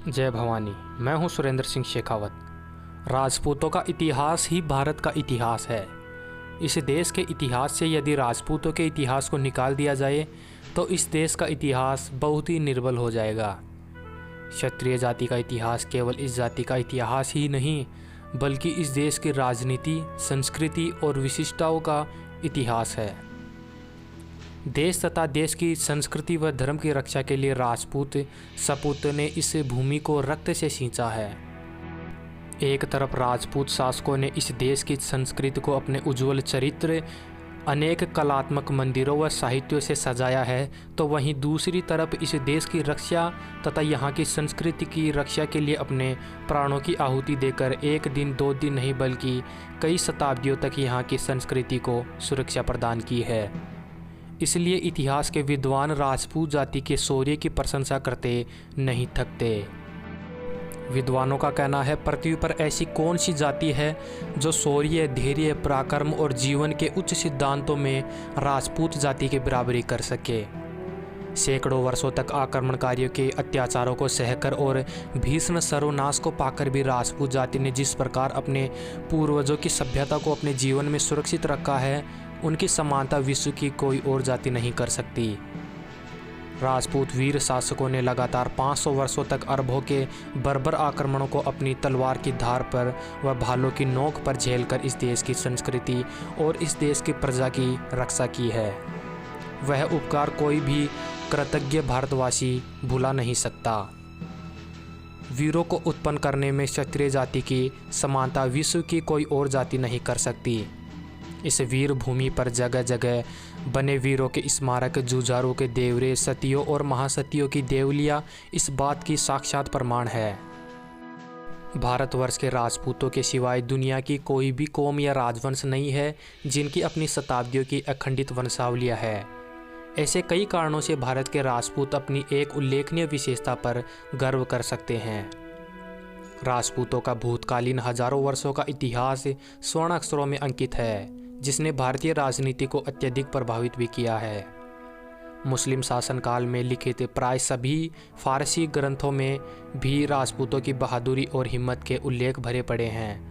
जय भवानी। मैं हूं सुरेंद्र सिंह शेखावत। राजपूतों का इतिहास ही भारत का इतिहास है। इस देश के इतिहास से यदि राजपूतों के इतिहास को निकाल दिया जाए तो इस देश का इतिहास बहुत ही निर्बल हो जाएगा। क्षत्रिय जाति का इतिहास केवल इस जाति का इतिहास ही नहीं बल्कि इस देश की राजनीति, संस्कृति और विशिष्टताओं का इतिहास है। देश तथा देश की संस्कृति व धर्म की रक्षा के लिए राजपूत सपूतों ने इस भूमि को रक्त से सींचा है। एक तरफ राजपूत शासकों ने इस देश की संस्कृति को अपने उज्जवल चरित्र, अनेक कलात्मक मंदिरों व साहित्यों से सजाया है, तो वहीं दूसरी तरफ इस देश की रक्षा तथा यहाँ की संस्कृति की रक्षा के लिए अपने प्राणों की आहुति देकर एक दिन दो दिन नहीं बल्कि कई शताब्दियों तक यहाँ की संस्कृति को सुरक्षा प्रदान की है। इसलिए इतिहास के विद्वान राजपूत जाति के शौर्य की प्रशंसा करते नहीं थकते। विद्वानों का कहना है, पृथ्वी पर ऐसी कौन सी जाति है जो शौर्य, धैर्य, पराक्रम और जीवन के उच्च सिद्धांतों में राजपूत जाति की बराबरी कर सके। सैकड़ों वर्षों तक आक्रमणकारियों के अत्याचारों को सहकर और भीषण सर्वनाश को पाकर भी राजपूत जाति ने जिस प्रकार अपने पूर्वजों की सभ्यता को अपने जीवन में सुरक्षित रखा है, उनकी समानता विश्व की कोई और जाति नहीं कर सकती। राजपूत वीर शासकों ने लगातार 500 वर्षों तक अरबों के बर्बर आक्रमणों को अपनी तलवार की धार पर व भालों की नोक पर झेलकर इस देश की संस्कृति और इस देश की प्रजा की रक्षा की है। वह उपकार कोई भी कृतज्ञ भारतवासी भुला नहीं सकता। वीरों को उत्पन्न करने में क्षत्रिय जाति की समानता विश्व की कोई और जाति नहीं कर सकती। इस वीर भूमि पर जगह जगह बने वीरों के स्मारक, जुझारों के देवरे, सतियों और महासतियों की देवलियां इस बात की साक्षात प्रमाण है। भारतवर्ष के राजपूतों के सिवाय दुनिया की कोई भी कौम या राजवंश नहीं है जिनकी अपनी शताब्दियों की अखंडित वंशावलियां है। ऐसे कई कारणों से भारत के राजपूत अपनी एक उल्लेखनीय विशेषता पर गर्व कर सकते हैं। राजपूतों का भूतकालीन हजारों वर्षों का इतिहास स्वर्ण अक्षरों में अंकित है, जिसने भारतीय राजनीति को अत्यधिक प्रभावित भी किया है। मुस्लिम शासनकाल में लिखित प्राय सभी फारसी ग्रंथों में भी राजपूतों की बहादुरी और हिम्मत के उल्लेख भरे पड़े हैं।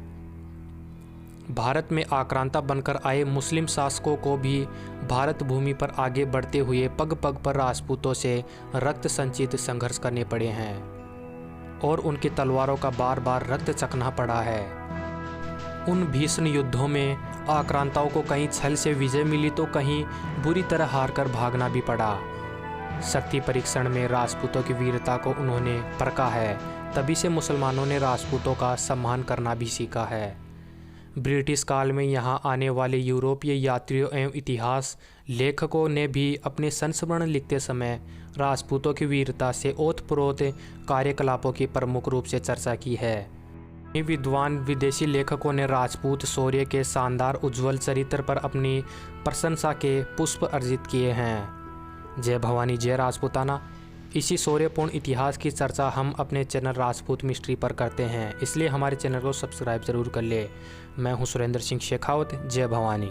भारत में आक्रांता बनकर आए मुस्लिम शासकों को भी भारत भूमि पर आगे बढ़ते हुए पग पग पर राजपूतों से रक्त संचित संघर्ष करने पड़े हैं और उनकी तलवारों का बार बार रक्त चखना पड़ा है। उन भीषण युद्धों में आक्रांताओं को कहीं छल से विजय मिली तो कहीं बुरी तरह हारकर भागना भी पड़ा। शक्ति परीक्षण में राजपूतों की वीरता को उन्होंने परखा है, तभी से मुसलमानों ने राजपूतों का सम्मान करना भी सीखा है। ब्रिटिश काल में यहाँ आने वाले यूरोपीय यात्रियों एवं इतिहास लेखकों ने भी अपने संस्मरण लिखते समय राजपूतों की वीरता से ओतप्रोत कार्यकलापों की प्रमुख रूप से चर्चा की है। विद्वान विदेशी लेखकों ने राजपूत शौर्य के शानदार उज्जवल चरित्र पर अपनी प्रशंसा के पुष्प अर्जित किए हैं। जय भवानी, जय राजपूताना। इसी शौर्यपूर्ण इतिहास की चर्चा हम अपने चैनल राजपूत मिस्ट्री पर करते हैं, इसलिए हमारे चैनल को सब्सक्राइब जरूर कर ले। मैं हूं सुरेंद्र सिंह शेखावत। जय भवानी।